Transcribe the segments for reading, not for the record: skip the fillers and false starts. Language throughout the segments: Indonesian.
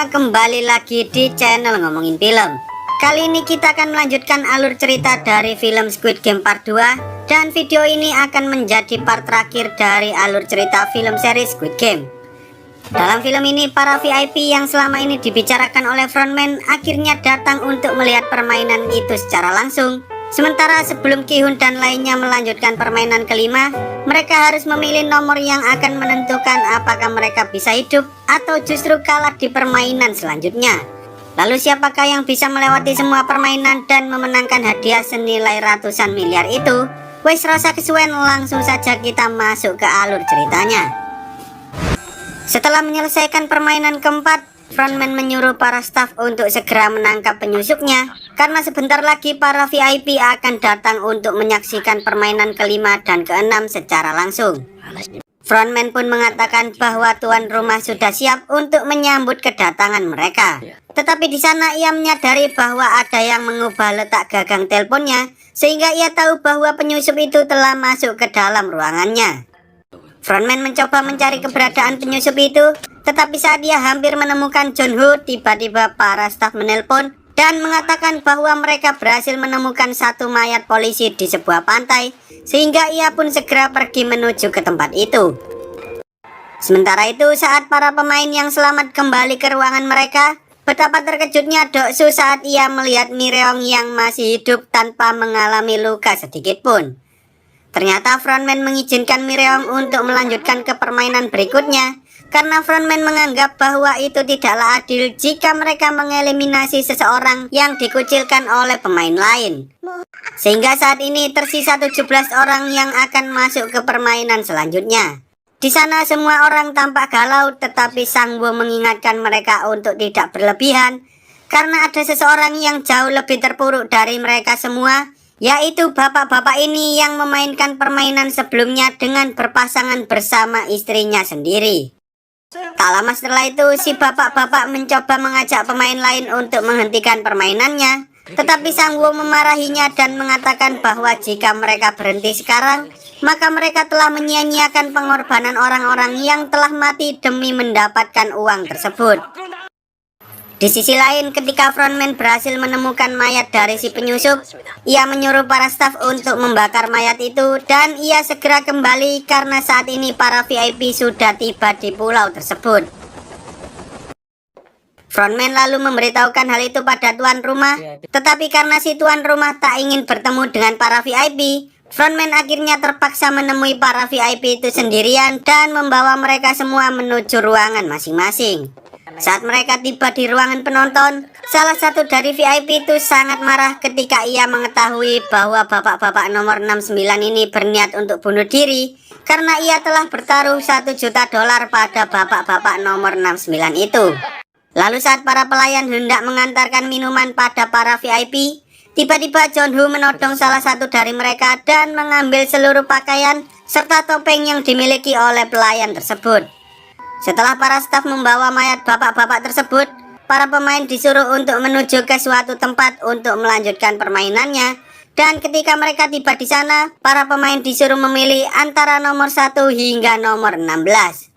semua, kembali lagi di channel Ngomongin Film. Kali ini kita akan melanjutkan alur cerita dari film Squid Game Part 2. Dan video ini akan menjadi part terakhir dari alur cerita film series Squid Game. Dalam film ini, para VIP yang selama ini dibicarakan oleh frontman akhirnya datang untuk melihat permainan itu secara langsung. Sementara sebelum Ki-hun dan lainnya melanjutkan permainan kelima, mereka harus memilih nomor yang akan menentukan apakah mereka bisa hidup atau justru kalah di permainan selanjutnya. Lalu siapakah yang bisa melewati semua permainan dan memenangkan hadiah senilai ratusan miliar itu? Wes rasa kesuwen, langsung saja kita masuk ke alur ceritanya. Setelah menyelesaikan permainan keempat, frontman menyuruh para staf untuk segera menangkap penyusupnya, karena sebentar lagi para VIP akan datang untuk menyaksikan permainan kelima dan keenam secara langsung. Frontman pun mengatakan bahwa tuan rumah sudah siap untuk menyambut kedatangan mereka. Tetapi di sana ia menyadari bahwa ada yang mengubah letak gagang teleponnya, sehingga ia tahu bahwa penyusup itu telah masuk ke dalam ruangannya. Frontman mencoba mencari keberadaan penyusup itu, tetapi saat dia hampir menemukan Jun-ho, tiba-tiba para staf menelpon dan mengatakan bahwa mereka berhasil menemukan satu mayat polisi di sebuah pantai, sehingga ia pun segera pergi menuju ke tempat itu. Sementara itu, saat para pemain yang selamat kembali ke ruangan mereka, betapa terkejutnya Doksu saat ia melihat Mireong yang masih hidup tanpa mengalami luka sedikit pun. Ternyata frontman mengizinkan Mireong untuk melanjutkan ke permainan berikutnya, karena frontman menganggap bahwa itu tidaklah adil jika mereka mengeliminasi seseorang yang dikucilkan oleh pemain lain. Sehingga saat ini tersisa 17 orang yang akan masuk ke permainan selanjutnya. Di sana semua orang tampak galau, tetapi Sang-woo mengingatkan mereka untuk tidak berlebihan, karena ada seseorang yang jauh lebih terpuruk dari mereka semua, yaitu bapak-bapak ini yang memainkan permainan sebelumnya dengan berpasangan bersama istrinya sendiri. Tak lama setelah itu, si bapak-bapak mencoba mengajak pemain lain untuk menghentikan permainannya, tetapi Sang-woo memarahinya dan mengatakan bahwa jika mereka berhenti sekarang, maka mereka telah menyia-nyiakan pengorbanan orang-orang yang telah mati demi mendapatkan uang tersebut. Di sisi lain, ketika frontman berhasil menemukan mayat dari si penyusup, ia menyuruh para staf untuk membakar mayat itu dan ia segera kembali karena saat ini para VIP sudah tiba di pulau tersebut. Frontman lalu memberitahukan hal itu pada tuan rumah, tetapi karena si tuan rumah tak ingin bertemu dengan para VIP, frontman akhirnya terpaksa menemui para VIP itu sendirian dan membawa mereka semua menuju ruangan masing-masing. Saat mereka tiba di ruangan penonton, salah satu dari VIP itu sangat marah ketika ia mengetahui bahwa bapak-bapak nomor 69 ini berniat untuk bunuh diri karena ia telah bertaruh $1 juta pada bapak-bapak nomor 69 itu. Lalu saat para pelayan hendak mengantarkan minuman pada para VIP, tiba-tiba Jun-ho menodong salah satu dari mereka dan mengambil seluruh pakaian serta topeng yang dimiliki oleh pelayan tersebut. Setelah para staf membawa mayat bapak-bapak tersebut, para pemain disuruh untuk menuju ke suatu tempat untuk melanjutkan permainannya. Dan ketika mereka tiba di sana, para pemain disuruh memilih antara nomor 1 hingga nomor 16.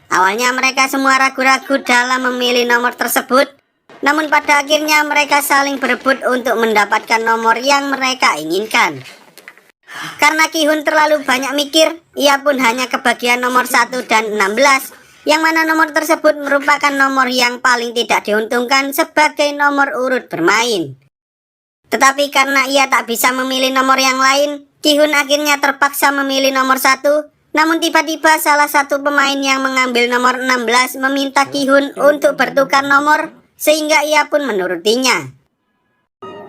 Awalnya mereka semua ragu-ragu dalam memilih nomor tersebut, namun pada akhirnya mereka saling berebut untuk mendapatkan nomor yang mereka inginkan. Karena Ki-hun terlalu banyak mikir, ia pun hanya kebagian nomor 1 dan 16, yang mana nomor tersebut merupakan nomor yang paling tidak diuntungkan sebagai nomor urut bermain. Tetapi karena ia tak bisa memilih nomor yang lain, Ki-hun akhirnya terpaksa memilih nomor 1, namun tiba-tiba salah satu pemain yang mengambil nomor 16 meminta Ki-hun untuk bertukar nomor, sehingga ia pun menurutinya.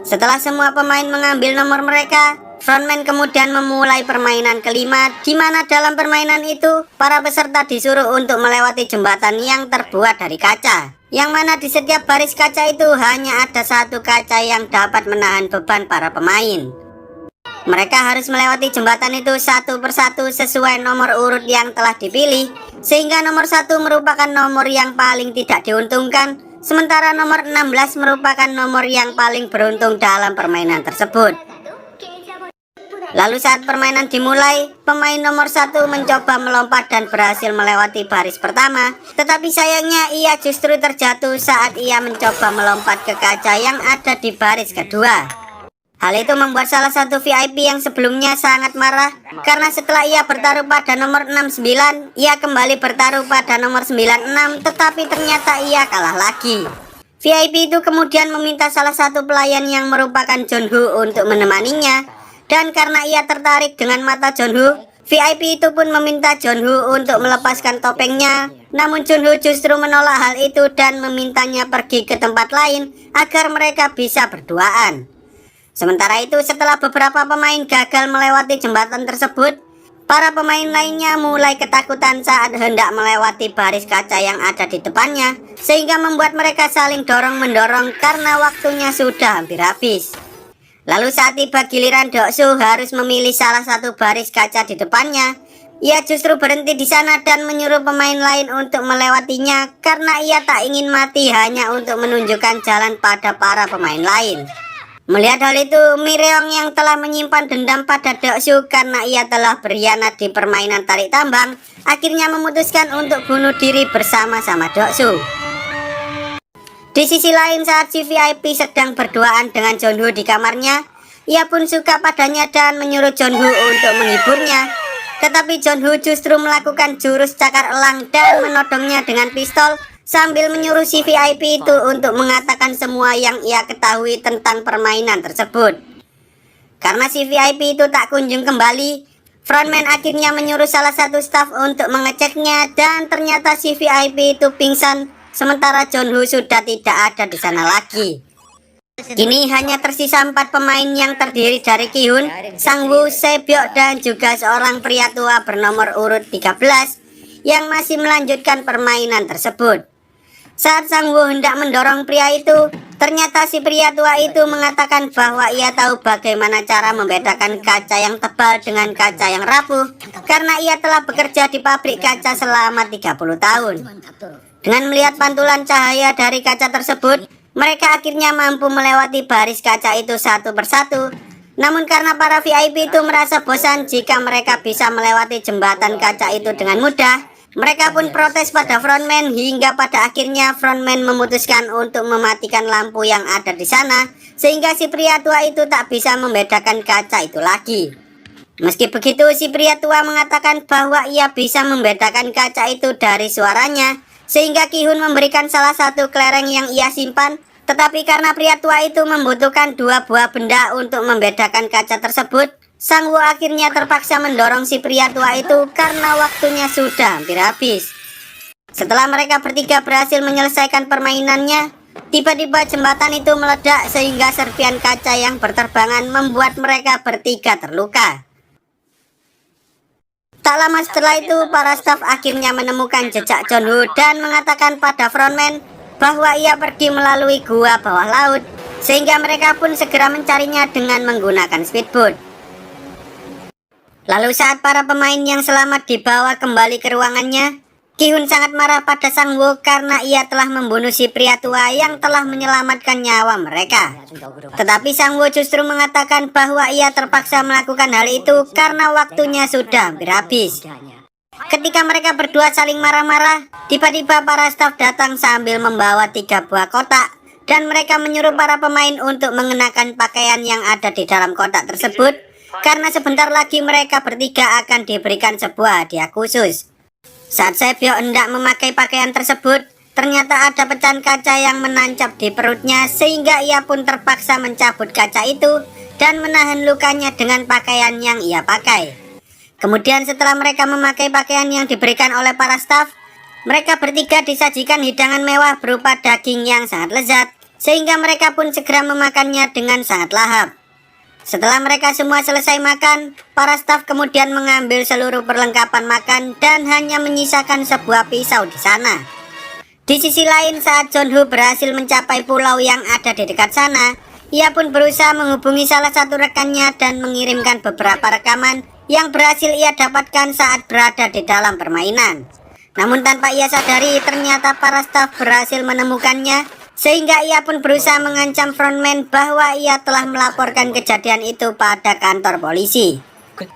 Setelah semua pemain mengambil nomor mereka, frontman kemudian memulai permainan kelima, di mana dalam permainan itu para peserta disuruh untuk melewati jembatan yang terbuat dari kaca, yang mana di setiap baris kaca itu hanya ada satu kaca yang dapat menahan beban para pemain. Mereka harus melewati jembatan itu satu persatu sesuai nomor urut yang telah dipilih, sehingga nomor 1 merupakan nomor yang paling tidak diuntungkan, sementara nomor 16 merupakan nomor yang paling beruntung dalam permainan tersebut. Lalu saat permainan dimulai, pemain nomor 1 mencoba melompat dan berhasil melewati baris pertama. Tetapi sayangnya ia justru terjatuh saat ia mencoba melompat ke kaca yang ada di baris kedua. Hal itu membuat salah satu VIP yang sebelumnya sangat marah karena setelah ia bertaruh pada nomor 69, ia kembali bertaruh pada nomor 96, tetapi ternyata ia kalah lagi. VIP itu kemudian meminta salah satu pelayan yang merupakan Junho untuk menemaninya. Dan karena ia tertarik dengan mata Junho, VIP itu pun meminta Junho untuk melepaskan topengnya. Namun Junho justru menolak hal itu dan memintanya pergi ke tempat lain agar mereka bisa berduaan. Sementara itu, setelah beberapa pemain gagal melewati jembatan tersebut, para pemain lainnya mulai ketakutan saat hendak melewati baris kaca yang ada di depannya, sehingga membuat mereka saling dorong-mendorong karena waktunya sudah hampir habis. Lalu saat tiba giliran Deoksu harus memilih salah satu baris kaca di depannya, ia justru berhenti di sana dan menyuruh pemain lain untuk melewatinya karena ia tak ingin mati hanya untuk menunjukkan jalan pada para pemain lain. Melihat hal itu, Mireong yang telah menyimpan dendam pada Deoksu karena ia telah berkhianat di permainan tarik tambang, akhirnya memutuskan untuk bunuh diri bersama-sama Deoksu. Di sisi lain, saat si VIP sedang berduaan dengan Junho di kamarnya, ia pun suka padanya dan menyuruh Junho untuk menghiburnya. Tetapi Junho justru melakukan jurus cakar elang dan menodongnya dengan pistol sambil menyuruh si VIP itu untuk mengatakan semua yang ia ketahui tentang permainan tersebut. Karena si VIP itu tak kunjung kembali, frontman akhirnya menyuruh salah satu staf untuk mengeceknya dan ternyata si VIP itu pingsan. Sementara Junho sudah tidak ada di sana lagi. Kini hanya tersisa 4 pemain yang terdiri dari Ki-hun, Sang-woo, Se-byok, dan juga seorang pria tua bernomor urut 13 yang masih melanjutkan permainan tersebut. Saat Sang-woo hendak mendorong pria itu, ternyata si pria tua itu mengatakan bahwa ia tahu bagaimana cara membedakan kaca yang tebal dengan kaca yang rapuh karena ia telah bekerja di pabrik kaca selama 30 tahun. Dengan melihat pantulan cahaya dari kaca tersebut, mereka akhirnya mampu melewati baris kaca itu satu persatu. Namun karena para VIP itu merasa bosan jika mereka bisa melewati jembatan kaca itu dengan mudah, mereka pun protes pada frontman hingga pada akhirnya frontman memutuskan untuk mematikan lampu yang ada di sana, sehingga si pria tua itu tak bisa membedakan kaca itu lagi. Meski begitu, si pria tua mengatakan bahwa ia bisa membedakan kaca itu dari suaranya, sehingga Ki-hun memberikan salah satu kelereng yang ia simpan. Tetapi karena pria tua itu membutuhkan 2 buah benda untuk membedakan kaca tersebut, Sang-woo akhirnya terpaksa mendorong si pria tua itu karena waktunya sudah hampir habis. Setelah mereka bertiga berhasil menyelesaikan permainannya, tiba-tiba jembatan itu meledak sehingga serpian kaca yang berterbangan membuat mereka bertiga terluka. Tak lama setelah itu, para staf akhirnya menemukan jejak Junho dan mengatakan pada frontman bahwa ia pergi melalui gua bawah laut, sehingga mereka pun segera mencarinya dengan menggunakan speedboat. Lalu saat para pemain yang selamat dibawa kembali ke ruangannya, Ki-hun sangat marah pada Sang-woo karena ia telah membunuh si pria tua yang telah menyelamatkan nyawa mereka. Tetapi Sang-woo justru mengatakan bahwa ia terpaksa melakukan hal itu karena waktunya sudah hampir habis. Ketika mereka berdua saling marah-marah, tiba-tiba para staf datang sambil membawa 3 buah kotak dan mereka menyuruh para pemain untuk mengenakan pakaian yang ada di dalam kotak tersebut karena sebentar lagi mereka bertiga akan diberikan sebuah hadiah khusus. Saat Se-byok hendak memakai pakaian tersebut, ternyata ada pecahan kaca yang menancap di perutnya sehingga ia pun terpaksa mencabut kaca itu dan menahan lukanya dengan pakaian yang ia pakai. Kemudian setelah mereka memakai pakaian yang diberikan oleh para staf, mereka bertiga disajikan hidangan mewah berupa daging yang sangat lezat, sehingga mereka pun segera memakannya dengan sangat lahap. Setelah mereka semua selesai makan, para staf kemudian mengambil seluruh perlengkapan makan dan hanya menyisakan sebuah pisau di sana. Di sisi lain, saat Junho berhasil mencapai pulau yang ada di dekat sana, ia pun berusaha menghubungi salah satu rekannya dan mengirimkan beberapa rekaman yang berhasil ia dapatkan saat berada di dalam permainan. Namun tanpa ia sadari, ternyata para staf berhasil menemukannya, sehingga ia pun berusaha mengancam frontman bahwa ia telah melaporkan kejadian itu pada kantor polisi.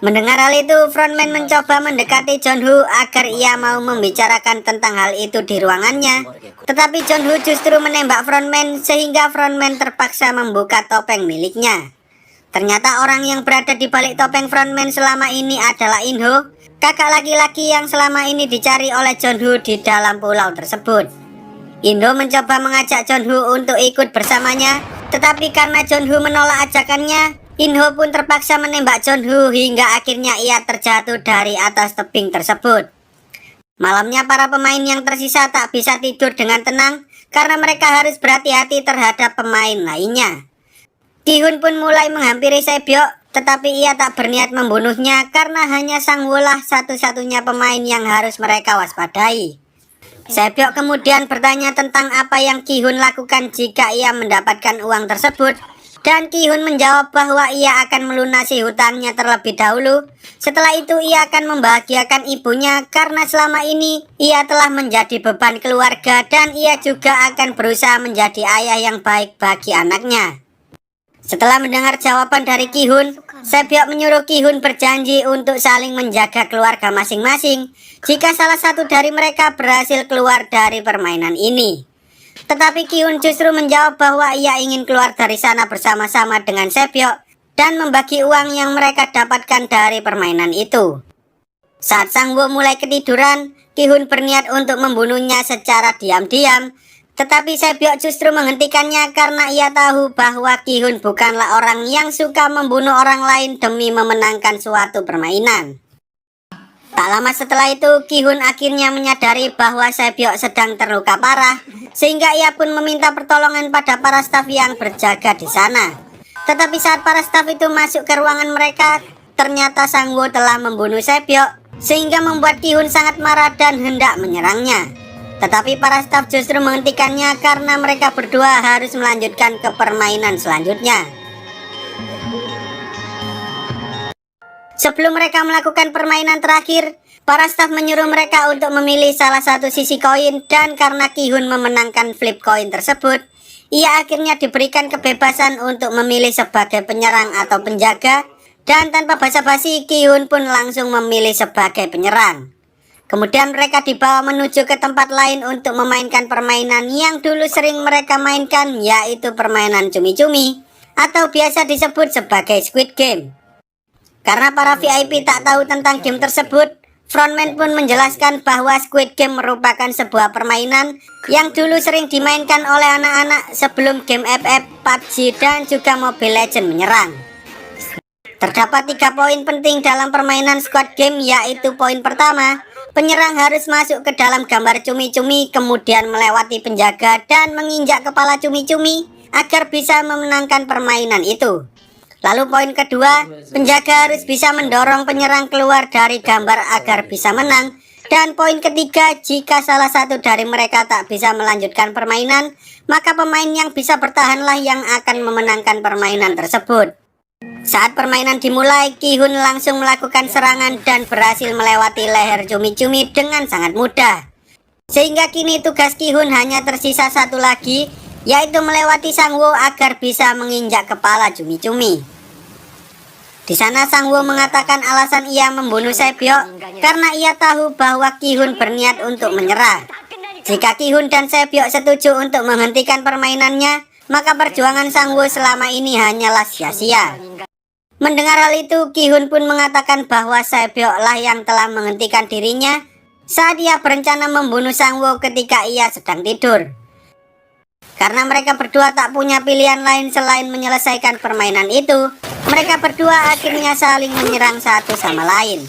Mendengar hal itu, frontman mencoba mendekati Jeonwoo agar ia mau membicarakan tentang hal itu di ruangannya. Tetapi Jeonwoo justru menembak frontman sehingga frontman terpaksa membuka topeng miliknya. Ternyata orang yang berada di balik topeng frontman selama ini adalah In-ho, kakak laki-laki yang selama ini dicari oleh Jeonwoo di dalam pulau tersebut. In-ho mencoba mengajak Jeonwoo untuk ikut bersamanya, tetapi karena Jeonwoo menolak ajakannya, In-ho pun terpaksa menembak Jeonwoo hingga akhirnya ia terjatuh dari atas tebing tersebut. Malamnya para pemain yang tersisa tak bisa tidur dengan tenang karena mereka harus berhati-hati terhadap pemain lainnya. Ki-hun pun mulai menghampiri Sae-byok, tetapi ia tak berniat membunuhnya karena hanya Sang-woo lah satu-satunya pemain yang harus mereka waspadai. Sae-byok kemudian bertanya tentang apa yang Ki-hun lakukan jika ia mendapatkan uang tersebut. Dan Ki-hun menjawab bahwa ia akan melunasi hutangnya terlebih dahulu. Setelah itu ia akan membahagiakan ibunya karena selama ini ia telah menjadi beban keluarga dan ia juga akan berusaha menjadi ayah yang baik bagi anaknya. Setelah mendengar jawaban dari Ki-hun, Sae-byok menyuruh Ki-hun berjanji untuk saling menjaga keluarga masing-masing jika salah satu dari mereka berhasil keluar dari permainan ini. Tetapi Ki-hun justru menjawab bahwa ia ingin keluar dari sana bersama-sama dengan Sae-byok dan membagi uang yang mereka dapatkan dari permainan itu. Saat Sang-woo mulai ketiduran, Ki-hun berniat untuk membunuhnya secara diam-diam, tetapi Sae-byok justru menghentikannya karena ia tahu bahwa Ki-hun bukanlah orang yang suka membunuh orang lain demi memenangkan suatu permainan. Tak lama setelah itu, Ki-hun akhirnya menyadari bahwa Sae-byok sedang terluka parah, sehingga ia pun meminta pertolongan pada para staf yang berjaga di sana. Tetapi saat para staf itu masuk ke ruangan mereka, ternyata Sang-woo telah membunuh Sae-byok, sehingga membuat Ki-hun sangat marah dan hendak menyerangnya. Tetapi para staf justru menghentikannya karena mereka berdua harus melanjutkan ke permainan selanjutnya. Sebelum mereka melakukan permainan terakhir, para staf menyuruh mereka untuk memilih salah satu sisi koin dan karena Ki-hun memenangkan flip koin tersebut, ia akhirnya diberikan kebebasan untuk memilih sebagai penyerang atau penjaga dan tanpa basa-basi Ki-hun pun langsung memilih sebagai penyerang. Kemudian mereka dibawa menuju ke tempat lain untuk memainkan permainan yang dulu sering mereka mainkan, yaitu permainan cumi-cumi atau biasa disebut sebagai Squid Game. Karena para VIP tak tahu tentang game tersebut, frontman pun menjelaskan bahwa Squid Game merupakan sebuah permainan yang dulu sering dimainkan oleh anak-anak sebelum game FF, PUBG, dan juga Mobile Legends menyerang. Terdapat 3 poin penting dalam permainan Squid Game, yaitu poin pertama, penyerang harus masuk ke dalam gambar cumi-cumi, kemudian melewati penjaga dan menginjak kepala cumi-cumi agar bisa memenangkan permainan itu. Lalu poin kedua, penjaga harus bisa mendorong penyerang keluar dari gambar agar bisa menang. Dan poin ketiga, jika salah satu dari mereka tak bisa melanjutkan permainan, maka pemain yang bisa bertahanlah yang akan memenangkan permainan tersebut. Saat permainan dimulai, Ki-hun langsung melakukan serangan dan berhasil melewati leher cumi-cumi dengan sangat mudah. Sehingga kini tugas Ki-hun hanya tersisa satu lagi, yaitu melewati Sang-woo agar bisa menginjak kepala cumi-cumi. Di sana Sang-woo mengatakan alasan ia membunuh Sae-byok karena ia tahu bahwa Ki-hun berniat untuk menyerah. Jika Ki-hun dan Sae-byok setuju untuk menghentikan permainannya, maka perjuangan Sang-woo selama ini hanyalah sia-sia. Mendengar hal itu, Ki-hun pun mengatakan bahwa Sae-byok lah yang telah menghentikan dirinya saat ia berencana membunuh Sang-woo ketika ia sedang tidur. Karena mereka berdua tak punya pilihan lain selain menyelesaikan permainan itu, mereka berdua akhirnya saling menyerang satu sama lain.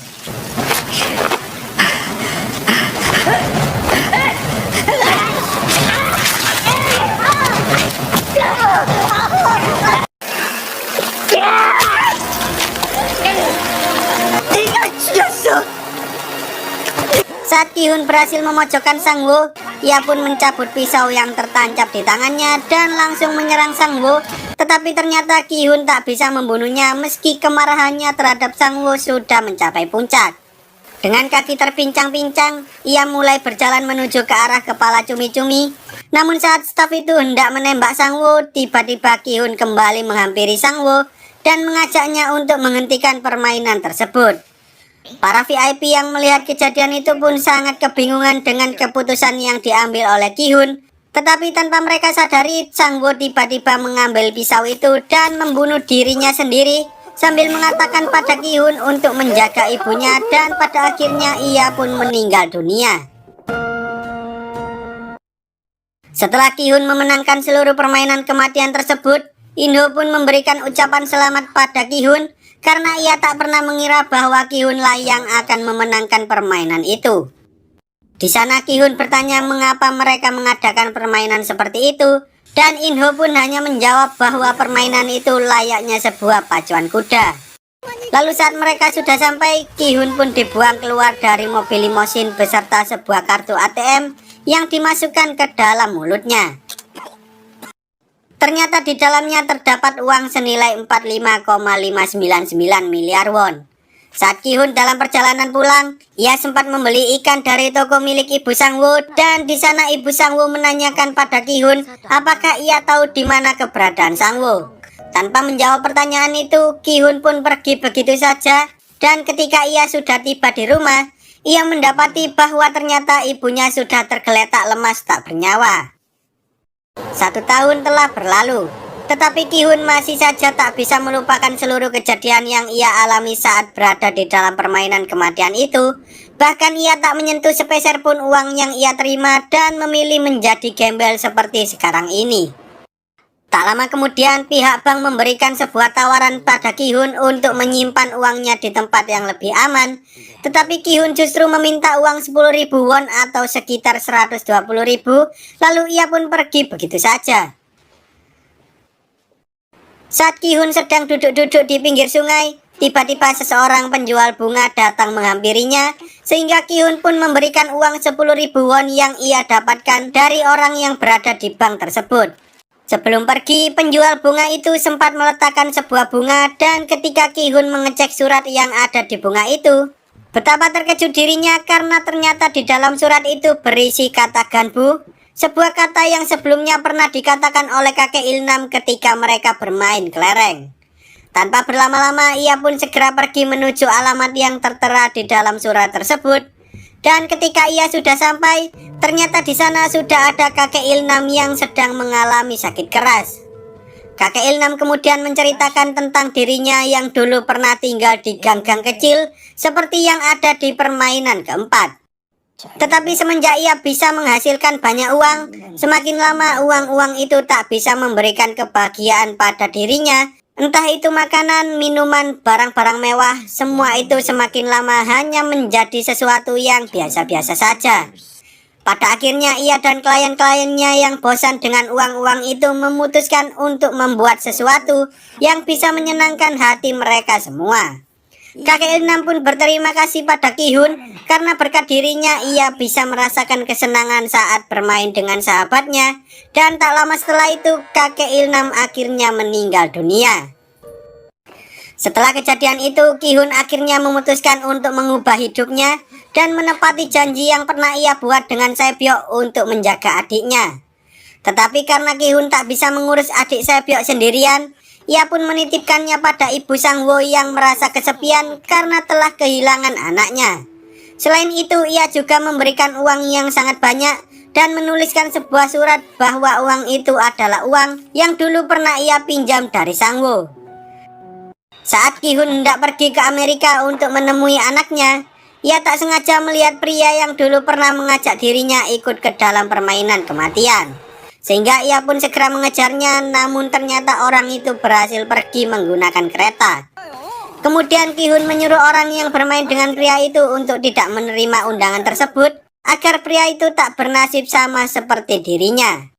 Saat Ki-hun berhasil memojokkan Sang-woo, ia pun mencabut pisau yang tertancap di tangannya dan langsung menyerang Sang-woo. Tetapi ternyata Ki-hun tak bisa membunuhnya meski kemarahannya terhadap Sang-woo sudah mencapai puncak. Dengan kaki terpincang-pincang, ia mulai berjalan menuju ke arah kepala cumi-cumi. Namun saat staf itu hendak menembak Sang-woo, tiba-tiba Ki-hun kembali menghampiri Sang-woo dan mengajaknya untuk menghentikan permainan tersebut. Para VIP yang melihat kejadian itu pun sangat kebingungan dengan keputusan yang diambil oleh Ki-hun. Tetapi tanpa mereka sadari, Sang-woo tiba-tiba mengambil pisau itu dan membunuh dirinya sendiri sambil mengatakan pada Ki-hun untuk menjaga ibunya, dan pada akhirnya ia pun meninggal dunia. Setelah Ki-hun memenangkan seluruh permainan kematian tersebut, In-ho pun memberikan ucapan selamat pada Ki-hun karena ia tak pernah mengira bahwa Ki-hun lah yang akan memenangkan permainan itu. Di sana Ki-hun bertanya mengapa mereka mengadakan permainan seperti itu, dan In-ho pun hanya menjawab bahwa permainan itu layaknya sebuah pacuan kuda. Lalu saat mereka sudah sampai, Ki-hun pun dibuang keluar dari mobil limosin beserta sebuah kartu ATM yang dimasukkan ke dalam mulutnya. Ternyata di dalamnya terdapat uang senilai 45,599 miliar won. Saat Ki-hun dalam perjalanan pulang, ia sempat membeli ikan dari toko milik Ibu Sang-woo, dan di sana Ibu Sang-woo menanyakan pada Ki-hun apakah ia tahu di mana keberadaan Sang-woo. Tanpa menjawab pertanyaan itu, Ki-hun pun pergi begitu saja, dan ketika ia sudah tiba di rumah, ia mendapati bahwa ternyata ibunya sudah tergeletak lemas tak bernyawa. 1 tahun telah berlalu, tetapi Ki-hun masih saja tak bisa melupakan seluruh kejadian yang ia alami saat berada di dalam permainan kematian itu. Bahkan ia tak menyentuh sepeser pun uang yang ia terima dan memilih menjadi gembel seperti sekarang ini. Tak lama kemudian pihak bank memberikan sebuah tawaran pada Ki-hun untuk menyimpan uangnya di tempat yang lebih aman. Tetapi Ki-hun justru meminta uang 10.000 won atau sekitar 120.000, lalu ia pun pergi begitu saja. Saat Ki-hun sedang duduk-duduk di pinggir sungai, tiba-tiba seseorang penjual bunga datang menghampirinya, sehingga Ki-hun pun memberikan uang 10.000 won yang ia dapatkan dari orang yang berada di bank tersebut. Sebelum pergi, penjual bunga itu sempat meletakkan sebuah bunga, dan ketika Ki-hun mengecek surat yang ada di bunga itu, betapa terkejut dirinya karena ternyata di dalam surat itu berisi kata ganbu, sebuah kata yang sebelumnya pernah dikatakan oleh kakek Ilnam ketika mereka bermain kelereng. Tanpa berlama-lama, ia pun segera pergi menuju alamat yang tertera di dalam surat tersebut. Dan ketika ia sudah sampai, ternyata di sana sudah ada kakek Ilnam yang sedang mengalami sakit keras. Kakek Ilnam kemudian menceritakan tentang dirinya yang dulu pernah tinggal di gang-gang kecil seperti yang ada di permainan keempat. Tetapi semenjak ia bisa menghasilkan banyak uang, semakin lama uang-uang itu tak bisa memberikan kebahagiaan pada dirinya. Entah itu makanan, minuman, barang-barang mewah, semua itu semakin lama hanya menjadi sesuatu yang biasa-biasa saja. Pada akhirnya ia dan klien-kliennya yang bosan dengan uang-uang itu memutuskan untuk membuat sesuatu yang bisa menyenangkan hati mereka semua. Kakek Ilnam pun berterima kasih pada Ki-hun karena berkat dirinya ia bisa merasakan kesenangan saat bermain dengan sahabatnya, dan tak lama setelah itu kakek Ilnam akhirnya meninggal dunia. Setelah kejadian itu, Ki-hun akhirnya memutuskan untuk mengubah hidupnya dan menepati janji yang pernah ia buat dengan Sae-byeok untuk menjaga adiknya. Tetapi karena Ki-hun tak bisa mengurus adik Sae-byeok sendirian, ia pun menitipkannya pada Ibu Sang-woo yang merasa kesepian karena telah kehilangan anaknya. Selain itu, ia juga memberikan uang yang sangat banyak dan menuliskan sebuah surat bahwa uang itu adalah uang yang dulu pernah ia pinjam dari Sang-woo. Saat Ki-hun hendak pergi ke Amerika untuk menemui anaknya, ia tak sengaja melihat pria yang dulu pernah mengajak dirinya ikut ke dalam permainan kematian. Sehingga ia pun segera mengejarnya, namun ternyata orang itu berhasil pergi menggunakan kereta. Kemudian Ki-hun menyuruh orang yang bermain dengan pria itu untuk tidak menerima undangan tersebut, agar pria itu tak bernasib sama seperti dirinya.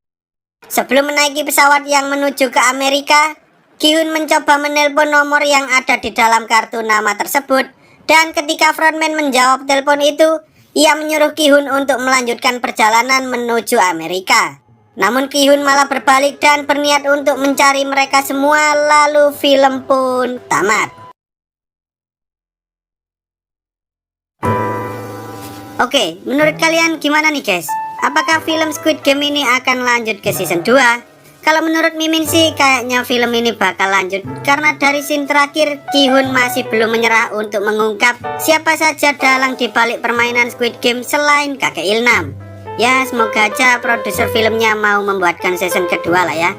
Sebelum menaiki pesawat yang menuju ke Amerika, Ki-hun mencoba menelpon nomor yang ada di dalam kartu nama tersebut, dan ketika frontman menjawab telepon itu, ia menyuruh Ki-hun untuk melanjutkan perjalanan menuju Amerika. Namun Ki-hun malah berbalik dan berniat untuk mencari mereka semua, lalu film pun tamat. Oke, menurut kalian gimana nih guys? Apakah film Squid Game ini akan lanjut ke season 2? Kalau menurut Mimin sih kayaknya film ini bakal lanjut, karena dari scene terakhir Ki-hun masih belum menyerah untuk mengungkap siapa saja dalang dibalik permainan Squid Game selain kakek Ilnam. Ya semoga aja produser filmnya mau membuatkan season kedua lah ya.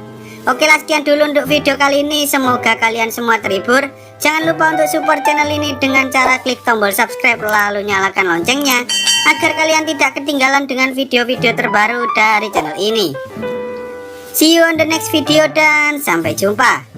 Oke lah, sekian dulu untuk video kali ini. Semoga kalian semua terhibur. Jangan lupa untuk support channel ini dengan cara klik tombol subscribe lalu nyalakan loncengnya, agar kalian tidak ketinggalan dengan video-video terbaru dari channel ini. See you on the next video dan sampai jumpa.